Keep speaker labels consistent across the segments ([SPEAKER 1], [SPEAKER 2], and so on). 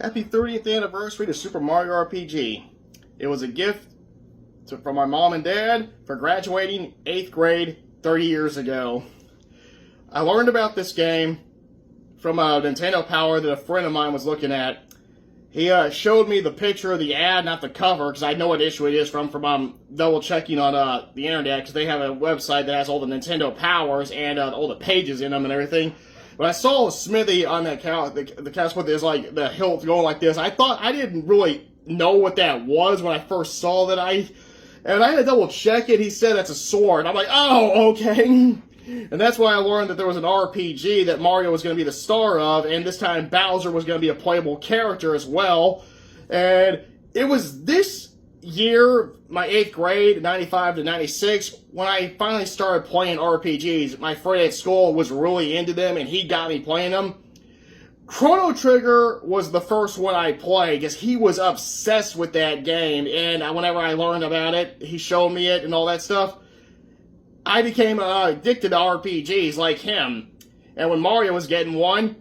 [SPEAKER 1] Happy 30th anniversary to Super Mario RPG. It was a gift from my mom and dad for graduating 8th grade 30 years ago. I learned about this game from a Nintendo Power that a friend of mine was looking at. He showed me the picture of the ad, not the cover, because I know what issue it is from double checking on the internet, because they have a website that has all the Nintendo Powers and all the pages in them and everything. When I saw Smithy on that couch, the couch with his like the hilt going like this, I didn't really know what that was when I first saw that. I had to double check it. He said that's a sword. I'm like, oh, okay. And that's why I learned that there was an RPG that Mario was going to be the star of, and this time Bowser was going to be a playable character as well. And it was this year, my 8th grade, 95 to 96, when I finally started playing RPGs. My friend at school was really into them, and he got me playing them. Chrono Trigger was the first one I played, because he was obsessed with that game, and whenever I learned about it, he showed me it and all that stuff. I became addicted to RPGs like him. And when Mario was getting one,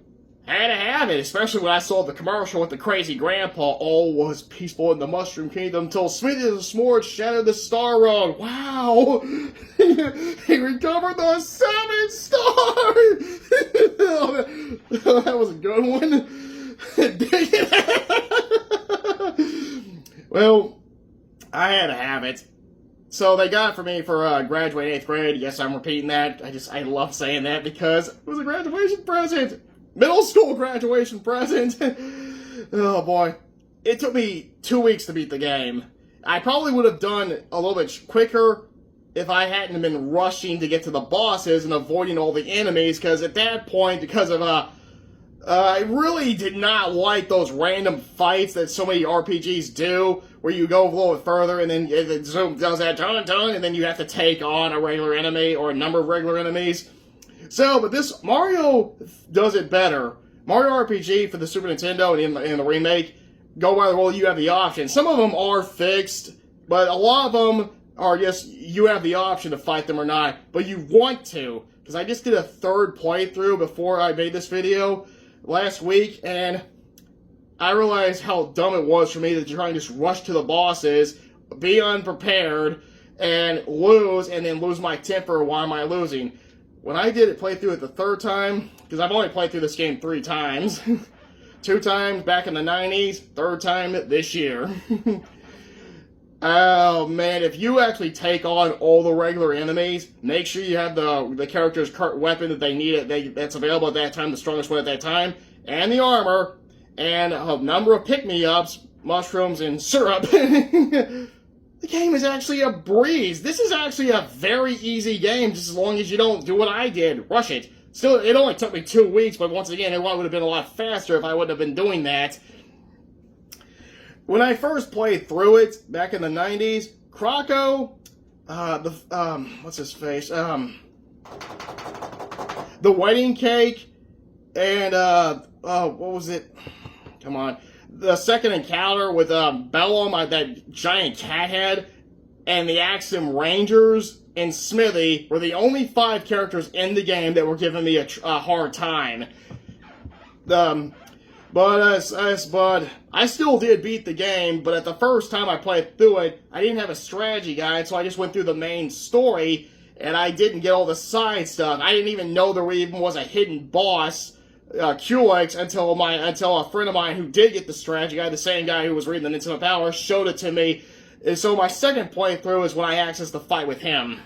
[SPEAKER 1] I had to have it, especially when I saw the commercial with the crazy grandpa. All was peaceful in the Mushroom Kingdom until Smithy the S'more shattered the Star Road. Wow! He recovered the 7 stars! Oh, that was a good one. Well, I had to have it. So they got it for me for graduating 8th grade. Yes, I'm repeating that. I love saying that because it was a graduation present. Middle school graduation present. Oh boy. It took me 2 weeks to beat the game. I probably would have done a little bit quicker if I hadn't been rushing to get to the bosses and avoiding all the enemies, because at that point, because of I really did not like those random fights that so many RPGs do, where you go a little bit further and then it does that dun, and then you have to take on a regular enemy or a number of regular enemies. So, but this Mario does it better. Mario RPG for the Super Nintendo and in the remake, go by the rule, you have the option. Some of them are fixed, but a lot of them are just, you have the option to fight them or not, but you want to. Because I just did a third playthrough before I made this video last week, and I realized how dumb it was for me to try and just rush to the bosses, be unprepared, and then lose my temper. Why am I losing? When I did it, play through it the third time, because I've only played through this game 3 times. 2 times back in the 90s, third time this year. Oh man, if you actually take on all the regular enemies, make sure you have the character's current weapon that they need, that's available at that time, the strongest one at that time, and the armor, and a number of pick-me-ups, mushrooms, and syrup. The game is actually a breeze. This is actually a very easy game, just as long as you don't do what I did, rush it. Still, it only took me 2 weeks, but once again, it would have been a lot faster if I wouldn't have been doing that. When I first played through it, back in the 90s, Croco, what's his face, the wedding cake, and, what was it? Come on. The second encounter with, Bellum, that giant cat head, and the Axum Rangers, and Smithy were the only 5 characters in the game that were giving me a hard time. But I still did beat the game, but at the first time I played through it, I didn't have a strategy guide, so I just went through the main story, and I didn't get all the side stuff. I didn't even know there even was a hidden boss, Culex, until a friend of mine who did get the strategy guide, the same guy who was reading the Nintendo Power, showed it to me. And so my second playthrough is when I accessed the fight with him.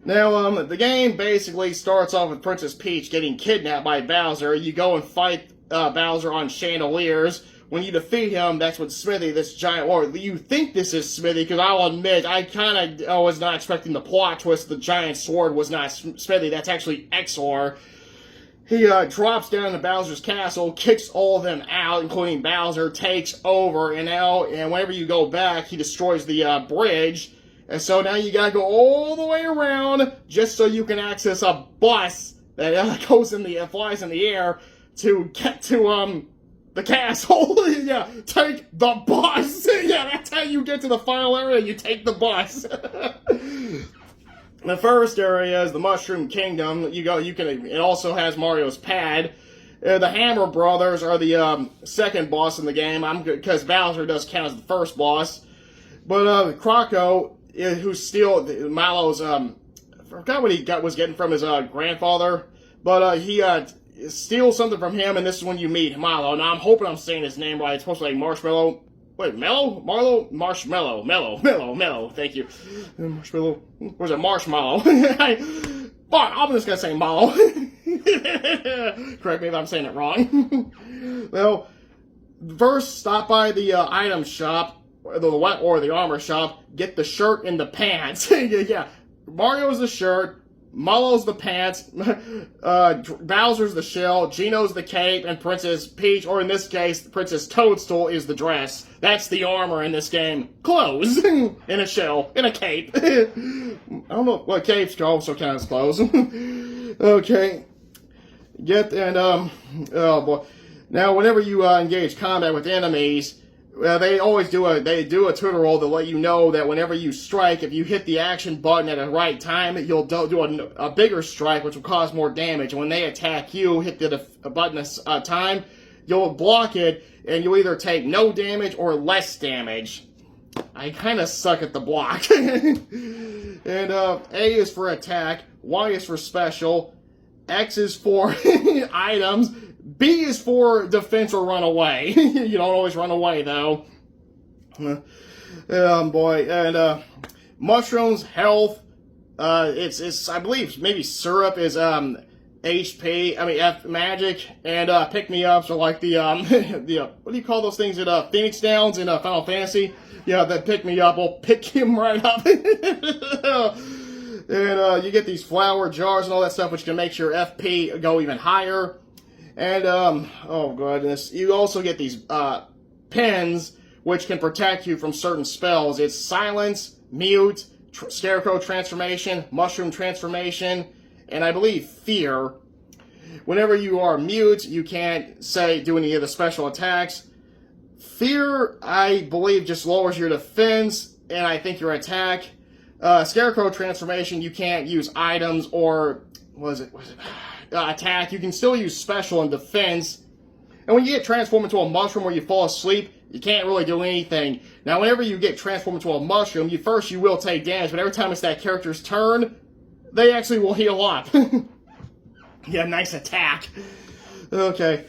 [SPEAKER 1] Now, the game basically starts off with Princess Peach getting kidnapped by Bowser. You go and fight Bowser on chandeliers. When you defeat him, that's when Smithy, this giant, or you think this is Smithy, because I'll admit, I kind of was not expecting the plot twist. The giant sword was not Smithy, that's actually Exor. He drops down to Bowser's castle, kicks all of them out, including Bowser, takes over, and whenever you go back, he destroys the bridge. And so now you gotta go all the way around just so you can access a bus that flies in the air to get to the castle. Yeah, take the bus. Yeah, that's how you get to the final area. You take the bus. The first area is the Mushroom Kingdom. It also has Mario's pad. The Hammer Brothers are the second boss in the game. I'm good because Bowser does count as the first boss. But Croco, who's still Milo's, I forgot what he was getting from his grandfather, but he steals something from him, and this is when you meet Milo. Now I'm hoping I'm saying his name right. It's supposed to be like Marshmallow. Wait, Mellow? Marlo? Marshmallow. Mellow. Thank you. Marshmallow. Where's it? Marshmallow. I'm just gonna say Mallow. Correct me if I'm saying it wrong. Well, first stop by the item shop, or the armor shop, get the shirt and the pants. Yeah, Mario's the shirt, Malo's the pants, Bowser's the shell, Geno's the cape, and Princess Peach, or in this case, Princess Toadstool, is the dress. That's the armor in this game. Clothes. In a shell. In a cape. I don't know what capes also count as clothes. Okay. Oh boy. Now, whenever you engage combat with enemies, they always do a tutorial to let you know that whenever you strike, if you hit the action button at the right time, you'll do a bigger strike, which will cause more damage. And when they attack you, hit the button a time, you'll block it, and you'll either take no damage or less damage. I kind of suck at the block. And A is for attack, Y is for special, X is for items, B is for defense or run away. You don't always run away, though. Boy. And mushrooms, health, it's I believe maybe syrup is HP, F magic, and pick-me-ups are like the what do you call those things at Phoenix Downs in Final Fantasy? Yeah, that pick-me-up will pick him right up. And you get these flower jars and all that stuff, which can make your FP go even higher. And, oh goodness, you also get these pens, which can protect you from certain spells. It's silence, mute, scarecrow transformation, mushroom transformation, and I believe fear. Whenever you are mute, you can't do any of the special attacks. Fear, I believe, just lowers your defense, and I think your attack. Scarecrow transformation, you can't use items or, attack. You can still use special and defense. And when you get transformed into a mushroom or you fall asleep, you can't really do anything. Now, whenever you get transformed into a mushroom, you will take damage, but every time it's that character's turn, they actually will heal up. Yeah, nice attack. Okay.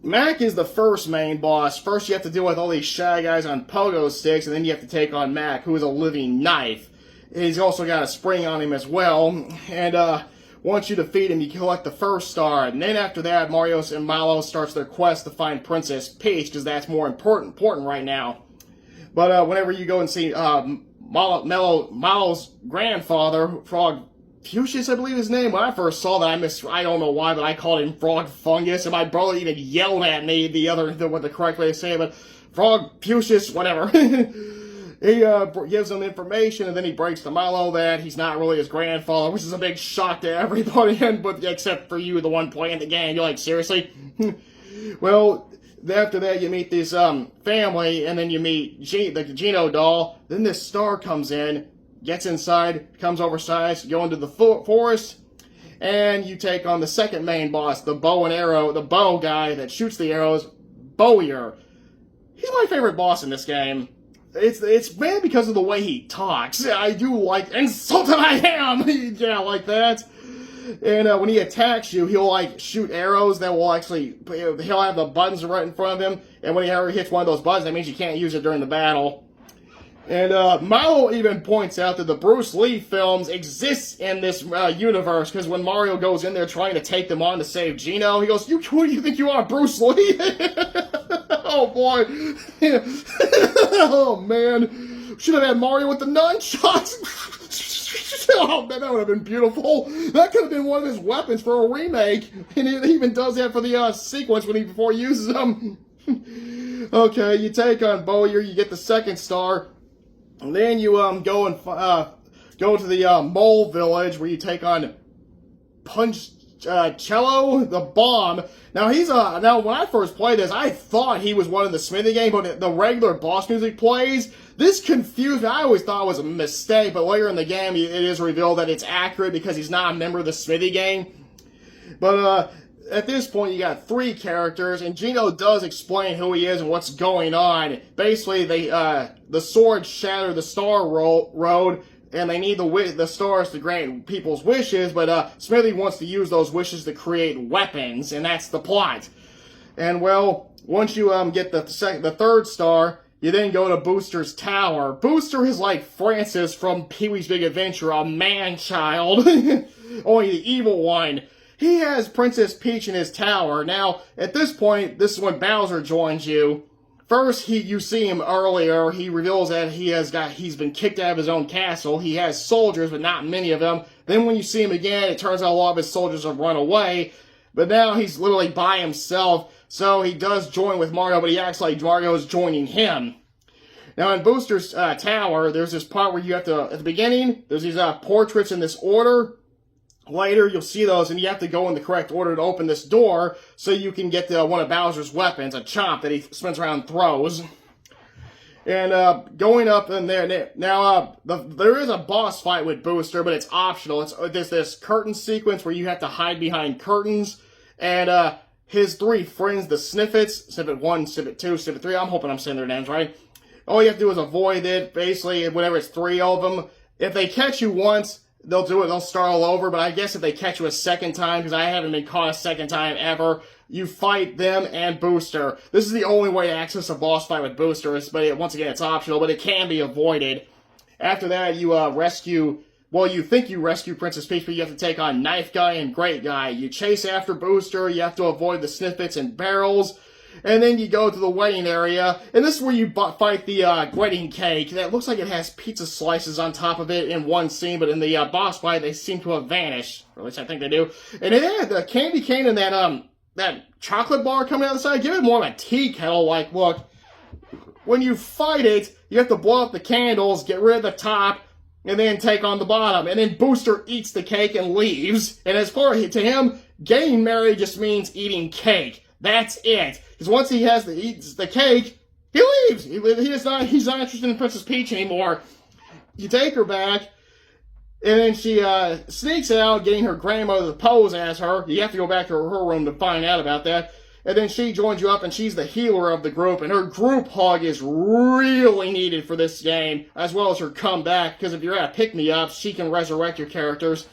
[SPEAKER 1] Mac is the first main boss. First, you have to deal with all these shy guys on pogo sticks, and then you have to take on Mac, who is a living knife. He's also got a spring on him as well. And, once you defeat him, you collect the first star. And then after that, Mario and Milo starts their quest to find Princess Peach, because that's more important right now. But whenever you go and see Milo's grandfather, Frog Fuchsius, I believe his name. When I first saw that, I don't know why, but I called him Frog Fungus, and my brother even yelled at me what the correct way to say it, but Frog Fuchsius, whatever. He gives them information, and then he breaks to Milo that he's not really his grandfather, which is a big shock to everybody, but except for you, the one playing the game. You're like, seriously? Well, after that, you meet this family, and then you meet the Geno doll. Then this star comes in, gets inside, comes oversized, you go into the forest, and you take on the second main boss, the bow and arrow, the bow guy that shoots the arrows, Bowyer. He's my favorite boss in this game. It's mainly because of the way he talks. I do like, insulted I am! Yeah, like that. And when he attacks you, he'll shoot arrows that will he'll have the buttons right in front of him, and when he ever hits one of those buttons, that means you can't use it during the battle. And Milo even points out that the Bruce Lee films exist in this universe, because when Mario goes in there trying to take them on to save Geno, he goes, who do you think you are, Bruce Lee? Oh boy. Oh man. Should have had Mario with the nunchucks. Oh man, that would have been beautiful. That could have been one of his weapons for a remake. And he even does that for the sequence before he uses them. Okay, you take on Bowyer, you get the second star. And then you go to the mole village where you take on Cello the Bomb. Now now when I first played this, I thought he was one in the Smithy game, but the regular boss music plays. This confused me. I always thought it was a mistake, but later in the game it is revealed that it's accurate because he's not a member of the Smithy game. But at this point, you got 3 characters, and Gino does explain who he is and what's going on. Basically, the swords shatter the Star Road, and they need the stars to grant people's wishes, but Smithy wants to use those wishes to create weapons, and that's the plot. And, well, once you get the 3rd star, you then go to Booster's tower. Booster is like Francis from Pee-wee's Big Adventure, a man-child. Only the evil one. He has Princess Peach in his tower. Now, at this point, this is when Bowser joins you. First, you see him earlier. He reveals that he's been kicked out of his own castle. He has soldiers, but not many of them. Then when you see him again, it turns out a lot of his soldiers have run away. But now he's literally by himself. So he does join with Mario, but he acts like Mario is joining him. Now, in Booster's tower, there's this part where you have to, at the beginning, there's these portraits in this order. Later, you'll see those, and you have to go in the correct order to open this door so you can get one of Bowser's weapons, a chomp that he spins around and throws. And going up in there, now there is a boss fight with Booster, but it's optional. There's this curtain sequence where you have to hide behind curtains, and his 3 friends, the Sniffets, Sniffet 1, Sniffet 2, Sniffet 3, I'm hoping I'm saying their names right. All you have to do is avoid it, basically, whenever it's 3 of them. If they catch you once, they'll do it, they'll start all over, but I guess if they catch you a second time, because I haven't been caught a second time ever, you fight them and Booster. This is the only way to access a boss fight with Booster, but once again, it's optional, but it can be avoided. After that, you you think you rescue Princess Peach, but you have to take on Knife Guy and Great Guy. You chase after Booster, you have to avoid the Sniffets and barrels, and then you go to the wedding area, and this is where you fight the wedding cake. That looks like it has pizza slices on top of it in one scene, but in the boss fight, they seem to have vanished. Or at least I think they do. And it had the candy cane and that chocolate bar coming out the side. Give it more of a tea kettle-like look. When you fight it, you have to blow up the candles, get rid of the top, and then take on the bottom. And then Booster eats the cake and leaves. And as far as to him, getting married just means eating cake. That's it. Because once he eats the cake, he leaves. He's not interested in Princess Peach anymore. You take her back, and then she sneaks out, getting her grandmother to pose as her. You have to go back to her room to find out about that. And then she joins you up, and she's the healer of the group. And her group hug is really needed for this game, as well as her comeback. Because if you're at pick-me-up, she can resurrect your characters.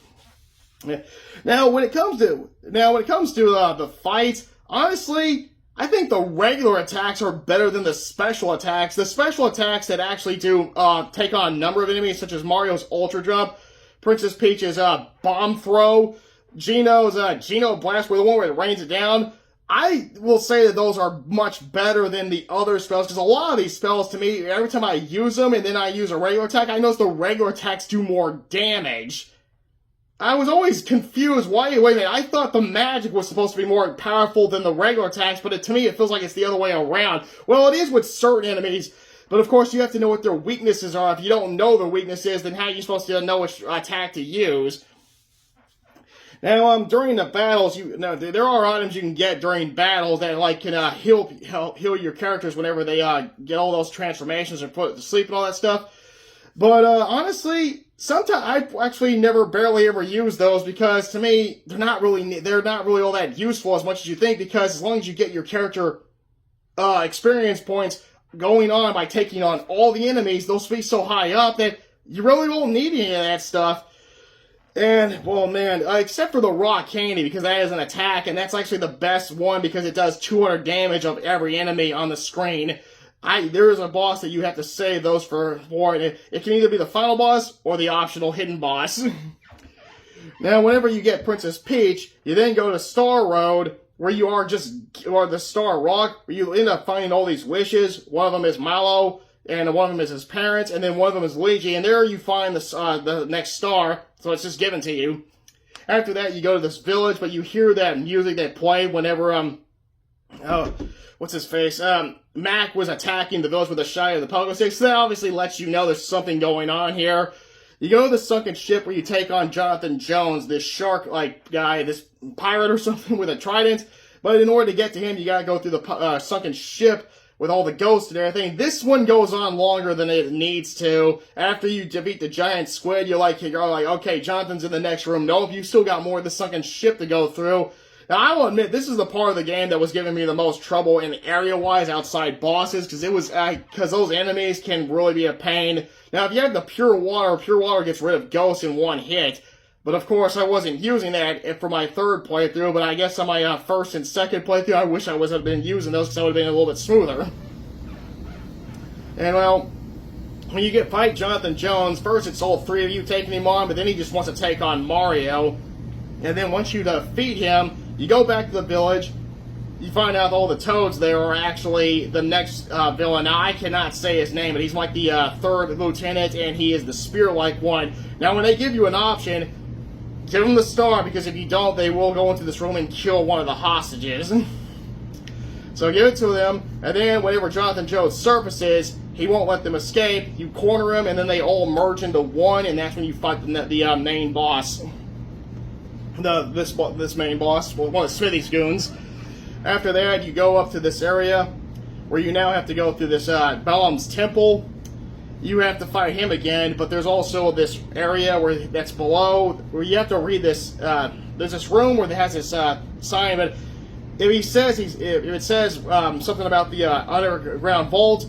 [SPEAKER 1] Now, when it comes to the fights, honestly, I think the regular attacks are better than the special attacks. The special attacks that actually do take on a number of enemies, such as Mario's Ultra Jump, Princess Peach's Bomb Throw, Gino's Geno Blast, where the one where it rains it down. I will say that those are much better than the other spells, because a lot of these spells, to me, every time I use them and then I use a regular attack, I notice the regular attacks do more damage. I was always confused. Wait a minute, I thought the magic was supposed to be more powerful than the regular attacks, but to me it feels like it's the other way around. Well, it is with certain enemies, but of course you have to know what their weaknesses are. If you don't know their weaknesses, then how are you supposed to know which attack to use? Now, during the battles, there are items you can get during battles that can heal your characters whenever they get all those transformations and put to sleep and all that stuff. But honestly, sometimes I actually barely ever use those, because to me they're not really all that useful as much as you think. Because as long as you get your character experience points going on by taking on all the enemies, they'll be so high up that you really won't need any of that stuff. And, well, man, except for the raw candy, because that is an attack, and that's actually the best one because it does 200 damage of every enemy on the screen. There is a boss that you have to save those for, and it can either be the final boss or the optional hidden boss. Now, whenever you get Princess Peach, you then go to Star Road, where you are or the Star Rock, where you end up finding all these wishes. One of them is Mallow, and one of them is his parents, and then one of them is Luigi, and there you find the next star, so it's just given to you. After that, you go to this village, but you hear that music that played whenever, what's his face? Mac was attacking the village with a shot of the pogo stick, so that obviously lets you know there's something going on here. You go to the sunken ship where you take on Jonathan Jones, this shark-like guy, this pirate or something with a trident, but in order to get to him, you gotta go through the sunken ship with all the ghosts and everything. This one goes on longer than it needs to. After you defeat the giant squid, you're like, okay, Jonathan's in the next room. Nope, you still got more of the sunken ship to go through. Now, I will admit, this is the part of the game that was giving me the most trouble in area-wise outside bosses, because those enemies can really be a pain. Now, if you have the pure water gets rid of ghosts in one hit. But of course, I wasn't using that for my third playthrough, but I guess on my first and second playthrough, I wish I would have been using those because I would have been a little bit smoother. And well, when you fight Jonathan Jones, first it's all three of you taking him on, but then he just wants to take on Mario. And then once you defeat him, you go back to the village, you find out all the toads there are actually the next villain. Now, I cannot say his name, but he's like the third lieutenant, and he is the spear-like one. Now, when they give you an option, give them the star, because if you don't, they will go into this room and kill one of the hostages. So give it to them, and then whenever Jonathan Jones surfaces, he won't let them escape. You corner him, and then they all merge into one, and that's when you fight the main boss. This main boss, well, one of Smithy's goons. After that, you go up to this area where you now have to go through this Balaam's temple. You have to fight him again, but there's also this area that's below where you have to read this. There's this room where it has this sign, but if it says something about the underground vault,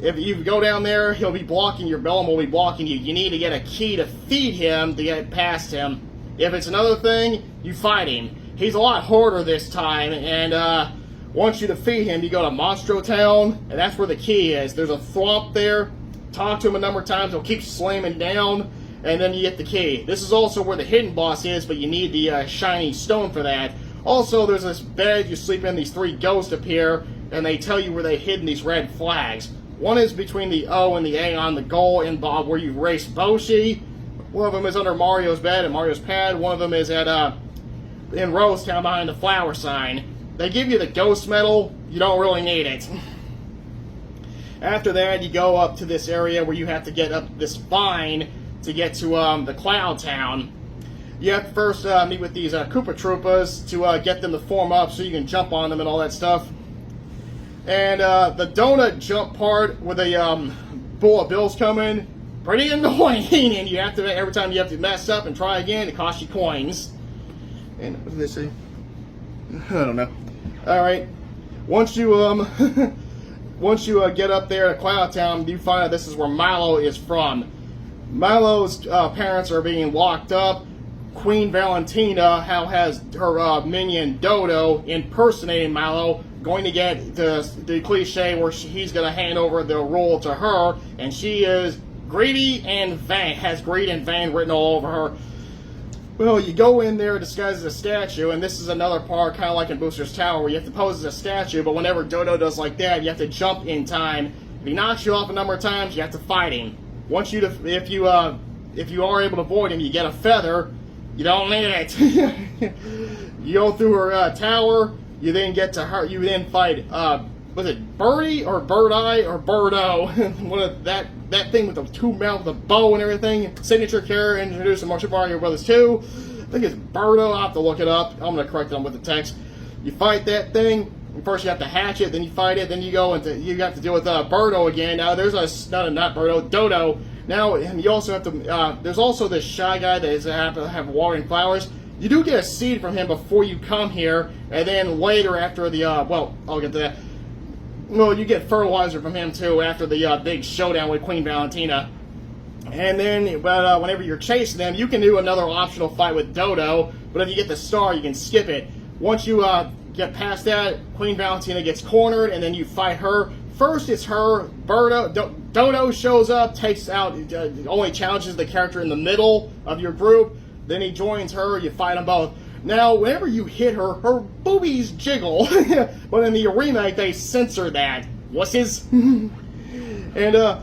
[SPEAKER 1] if you go down there, he'll be blocking your Balaam will be blocking you. You need to get a key to feed him to get past him. If it's another thing, you fight him. He's a lot harder this time, and once you defeat him, you go to Monstro Town, and that's where the key is. There's a thwomp there. Talk to him a number of times, he'll keep slamming down, and then you get the key. This is also where the hidden boss is, but you need the shiny stone for that. Also, there's this bed you sleep in, these three ghosts appear, and they tell you where they've hidden these red flags. One is between the O and the A on the goal in Bob, where you race Boshi. One of them is under Mario's bed and Mario's pad. One of them is at in Rose Town behind the flower sign. They give you the ghost medal. You don't really need it. After that, you go up to this area where you have to get up this vine to get to the Cloud Town. You have to first meet with these Koopa Troopas to get them to form up so you can jump on them and all that stuff. And the donut jump part where the bowl of bills come in, pretty annoying, and you have to, every time you have to mess up and try again, it costs you coins. And what did they say? I don't know. Alright. Once you get up there to Cloud Town, you find out this is where Milo is from. Milo's parents are being locked up. Queen Valentina has her minion Dodo impersonating Milo, going to get the cliche where he's going to hand over the role to her, and she is greedy and vain, has greed and vain written all over her. Well, you go in there disguised as a statue, and this is another part, kind of like in Booster's Tower, where you have to pose as a statue, but whenever Dodo does like that, you have to jump in time. If he knocks you off a number of times, you have to fight him. Once if you are able to avoid him, you get a feather. You don't need it. You go through her tower, you then get to her, you then fight, was it Birdie or Bird-Eye or Birdo? One of that thing with the two mouths, the bow and everything. Signature character introduced in Super Mario Bros. 2. I think it's Birdo. I'll have to look it up. I'm going to correct them with the text. You fight that thing. First you have to hatch it, then you fight it, then you have to deal with Birdo again. Now there's not Birdo, Dodo. Now you also have to. There's also this shy guy that is have watering flowers. You do get a seed from him before you come here, and then later after the well, I'll get to that. Well, you get fertilizer from him too after the big showdown with Queen Valentina. And then, whenever you're chasing them, you can do another optional fight with Dodo. But if you get the star, you can skip it. Once you get past that, Queen Valentina gets cornered, and then you fight her. First, it's her. Dodo shows up, takes out, only challenges the character in the middle of your group. Then he joins her. You fight them both. Now, whenever you hit her, her boobies jiggle. But in the remake, they censor that. Wusses. And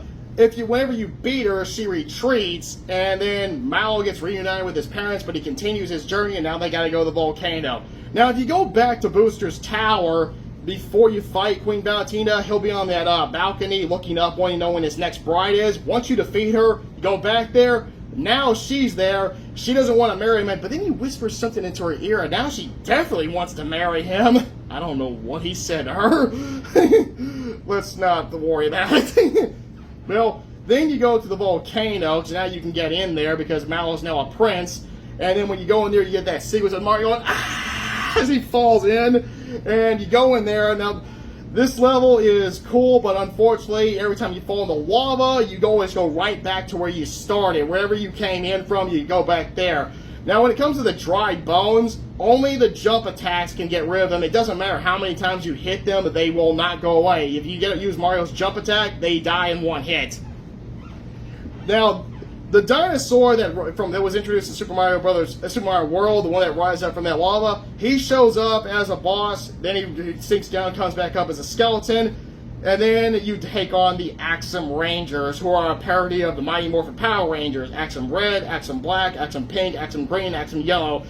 [SPEAKER 1] whenever you beat her, she retreats, and then Milo gets reunited with his parents, but he continues his journey, and now they gotta go to the volcano. Now, if you go back to Booster's Tower before you fight Queen Valentina, he'll be on that balcony looking up, wanting to know when his next bride is. Once you defeat her, you go back there. Now she's there. She doesn't want to marry him, but then he whispers something into her ear, and now she definitely wants to marry him. I don't know what he said to her. Let's not worry about it. Well, then you go to the volcano, because now you can get in there, because Malo's now a prince. And then when you go in there, you get that sequence of Mario going, ah! as he falls in, and you go in there. Now, this level is cool, but unfortunately, every time you fall in the lava, you always go right back to where you started. Wherever you came in from, you go back there. Now, when it comes to the dried bones, only the jump attacks can get rid of them. It doesn't matter how many times you hit them, they will not go away. If you use Mario's jump attack, they die in one hit. Now, the dinosaur that was introduced in Super Mario World, the one that rises up from that lava, he shows up as a boss, then he sinks down, comes back up as a skeleton, and then you take on the Axum Rangers, who are a parody of the Mighty Morphin Power Rangers. Axum Red, Axum Black, Axum Pink, Axum Green, Axum Yellow.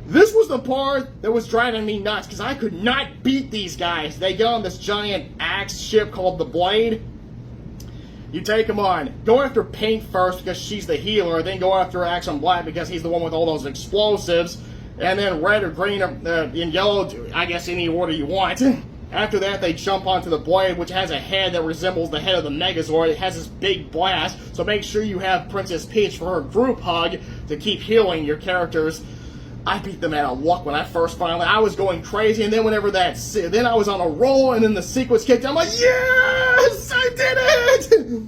[SPEAKER 1] This was the part that was driving me nuts, because I could not beat these guys. They get on this giant axe ship called the Blade. You take them on. Go after Pink first because she's the healer. Then go after Axum Black because he's the one with all those explosives. And then Red or Green or in Yellow, I guess any order you want. After that, they jump onto the Blade, which has a head that resembles the head of the Megazord. It has this big blast, so make sure you have Princess Peach for her group hug to keep healing your characters. I beat them out of luck when I was going crazy, and then then I was on a roll, and then the sequence kicked in. I'm like, yes, I did it!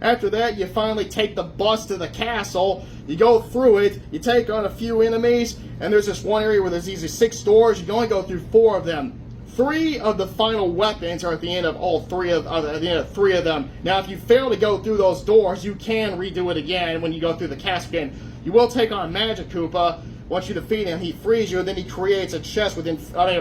[SPEAKER 1] After that, you finally take the bus to the castle, you go through it, you take on a few enemies, and there's this one area where there's these 6 doors. You can only go through 4 of them. 3 of the final weapons are at the end of all 3 of 3 of them. Now, if you fail to go through those doors, you can redo it again when you go through the castle again. You will take on Magic Koopa. Once you defeat him, he frees you, and then he creates a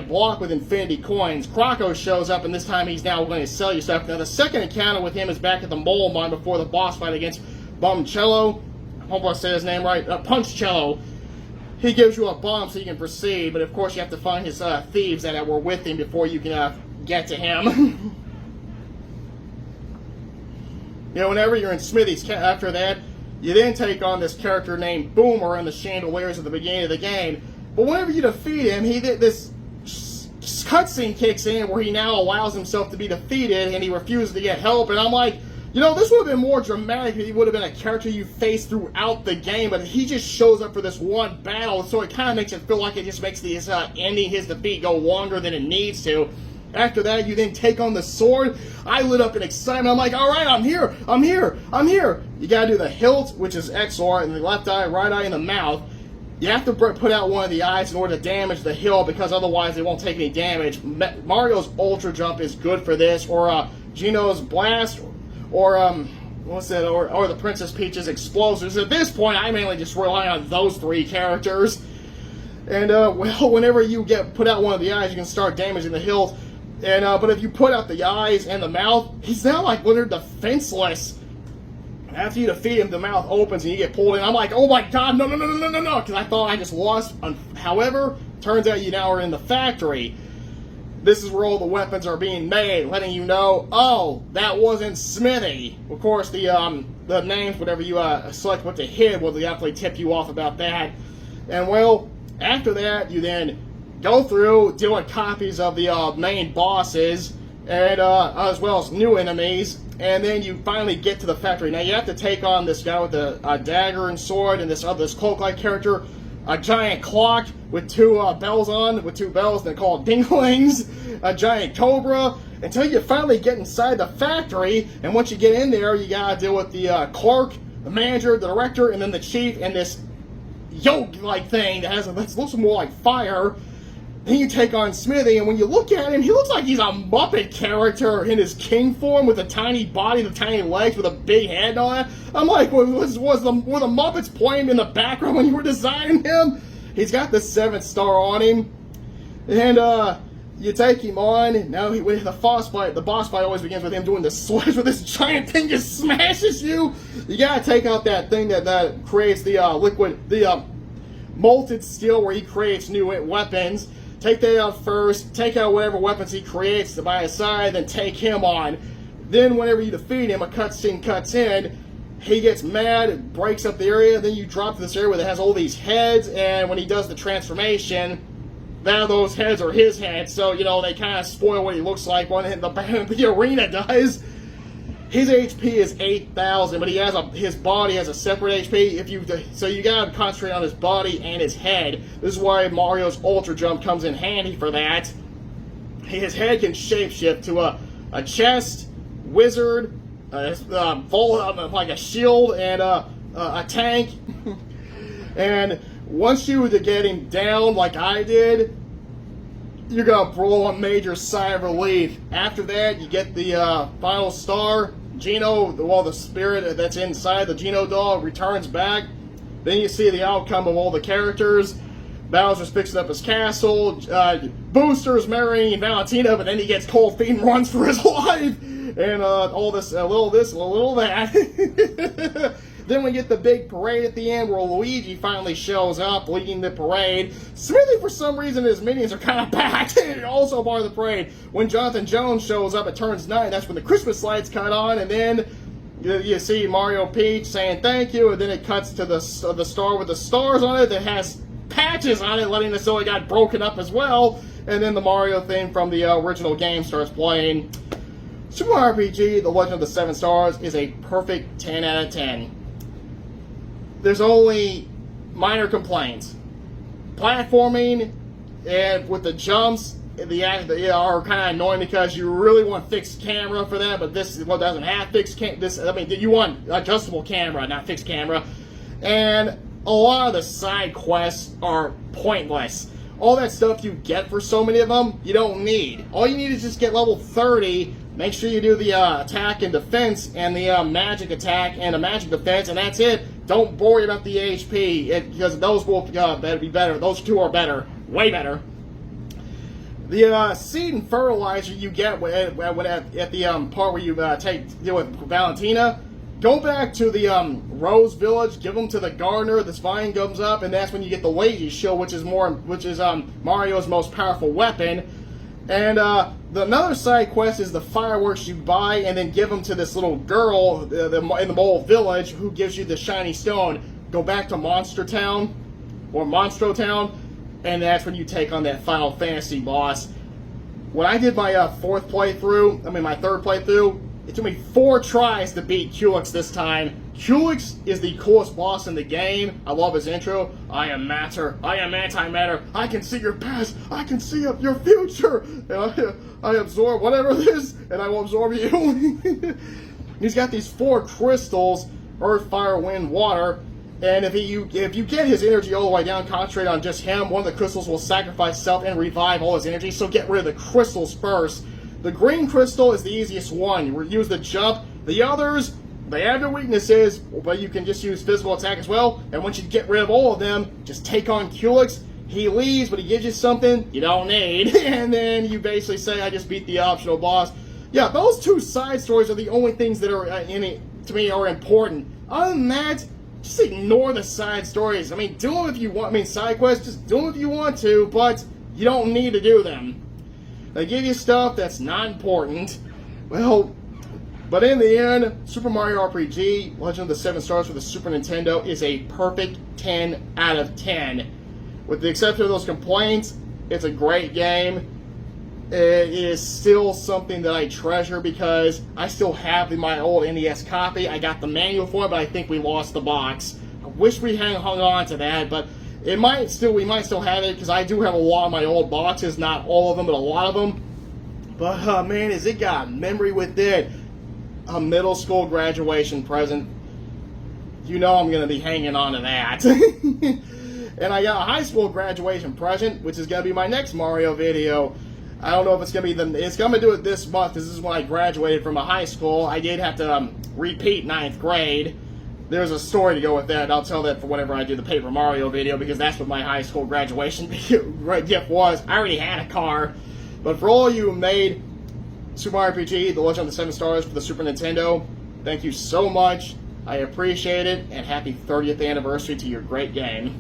[SPEAKER 1] block with infinity coins. Croco shows up, and this time he's now going to sell you stuff. Now, the second encounter with him is back at the mole mine before the boss fight against Bumcello. I hope I said his name right. Punchcello. He gives you a bomb so you can proceed, but of course you have to find his thieves that were with him before you can get to him. Whenever you're in Smithy's, after that, you then take on this character named Boomer in the chandeliers at the beginning of the game. But whenever you defeat him, this cutscene kicks in where he now allows himself to be defeated and he refuses to get help. And I'm like, this would have been more dramatic if he would have been a character you face throughout the game, but he just shows up for this one battle, so it kind of makes it feel like it just makes this ending his defeat go longer than it needs to. After that, you then take on the sword. I lit up in excitement. I'm like, all right, I'm here. You gotta do the hilt, which is XR, in the left eye, right eye, in the mouth. You have to put out one of the eyes in order to damage the hilt, because otherwise they won't take any damage. Mario's Ultra Jump is good for this, or Gino's Blast, or or the Princess Peach's Explosives. At this point, I mainly just rely on those 3 characters. And whenever you put out one of the eyes, you can start damaging the hilt. And but if you put out the eyes and the mouth, he's now like literally defenseless. After you defeat him, the mouth opens and you get pulled in. I'm like, oh my god, no, because I thought I just lost. However, turns out you now are in the factory. This is where all the weapons are being made, letting you know, oh, that wasn't Smithy. Of course, the names, whatever you select what to hit, will definitely tip you off about that. And well, after that, you then go through doing copies of the main bosses, and as well as new enemies, and then you finally get to the factory. Now you have to take on this guy with a dagger and sword, and this cloak-like character, a giant clock with 2 bells on, they're called dinglings, a giant cobra, until you finally get inside the factory. And once you get in there, you gotta deal with the clerk, the manager, the director, and then the chief, and this yoke-like thing that looks more like fire. Then you take on Smithy, and when you look at him, he looks like he's a Muppet character in his king form with a tiny body, the tiny legs with a big head and all that. I'm like, were the Muppets playing in the background when you were designing him? He's got the 7th star on him. And you take him on. Now with the boss fight always begins with him doing the sledge with this giant thing just smashes you. You gotta take out that thing that creates the molten steel where he creates new weapons. Take that out first, take out whatever weapons he creates by his side, then take him on. Then whenever you defeat him, a cutscene cuts in, he gets mad, breaks up the area, then you drop to this area that has all these heads, and when he does the transformation, now those heads are his heads, so, they kind of spoil what he looks like when the arena does. His HP is 8,000, but his body has a separate HP. So you gotta concentrate on his body and his head. This is why Mario's Ultra Jump comes in handy for that. His head can shapeshift to a chest, wizard, like a shield, and a tank. And once you get him down like I did, you're gonna blow a major sigh of relief. After that, you get the final star. Geno, the spirit that's inside the Geno doll returns back. Then you see the outcome of all the characters. Bowser's fixing up his castle. Booster's marrying Valentina, but then he gets cold feet and runs for his life. And all this, a little this, a little that. Then we get the big parade at the end where Luigi finally shows up, leading the parade. Smithy, for some reason, his minions are kind of packed. Also part of the parade. When Jonathan Jones shows up, it turns 9. That's when the Christmas lights cut on, and then you see Mario Peach saying thank you, and then it cuts to the star with the stars on it that has patches on it, letting us know it got broken up as well. And then the Mario theme from the original game starts playing. Super Mario RPG, The Legend of the Seven Stars, is a perfect 10 out of 10. There's only minor complaints. Platforming and with the jumps are kind of annoying because you really want fixed camera for that, but this doesn't have fixed camera. You want adjustable camera, not fixed camera. And a lot of the side quests are pointless. All that stuff you get for so many of them, you don't need. All you need is just get level 30. Make sure you do the attack and defense and the magic attack and the magic defense, and that's it. Don't worry about the HP, because those will be better. Those two are better. Way better. The seed and fertilizer you get at the part where you deal with Valentina, go back to the Rose Village, give them to the gardener, this vine comes up, and that's when you get the lazy shield, which is Mario's most powerful weapon. And another side quest is the fireworks you buy and then give them to this little girl in the mole village who gives you the shiny stone. Go back to Monster Town or Monstro Town, and that's when you take on that Final Fantasy boss. When I did my third playthrough, it took me 4 tries to beat Culex this time. Culex is the coolest boss in the game. I love his intro. I am matter. I am antimatter. I can see your past. I can see your future. And I absorb whatever it is, and I will absorb you. He's got these 4 crystals: earth, fire, wind, water. And if you get his energy all the way down, concentrate on just him, one of the crystals will sacrifice itself and revive all his energy. So get rid of the crystals first. The green crystal is the easiest one. You use the jump. The others, they have their weaknesses, but you can just use physical attack as well. And once you get rid of all of them, just take on Culex. He leaves, but he gives you something you don't need. And then you basically say, I just beat the optional boss. Yeah, those 2 side stories are the only things that are, to me, are important. Other than that, just ignore the side stories. Do them if you want. Side quests, just do them if you want to, but you don't need to do them. They give you stuff that's not important. Well, but in the end, Super Mario RPG, Legend of the Seven Stars for the Super Nintendo is a perfect 10 out of 10. With the exception of those complaints, it's a great game. It is still something that I treasure because I still have my old NES copy. I got the manual for it, but I think we lost the box. I wish we hadn't hung on to that, but we might still have it because I do have a lot of my old boxes, not all of them, but a lot of them. But man, has it got memory with it. A middle school graduation present. You know I'm going to be hanging on to that. And I got a high school graduation present, which is going to be my next Mario video. I don't know if it's going to be it's going to do it this month because this is when I graduated from a high school. I did have to repeat 9th grade. There's a story to go with that. I'll tell that for whenever I do the Paper Mario video because that's what my high school graduation gift was. I already had a car. But for all you who made Super Mario RPG, The Legend of the Seven Stars for the Super Nintendo, thank you so much. I appreciate it, and happy 30th anniversary to your great game.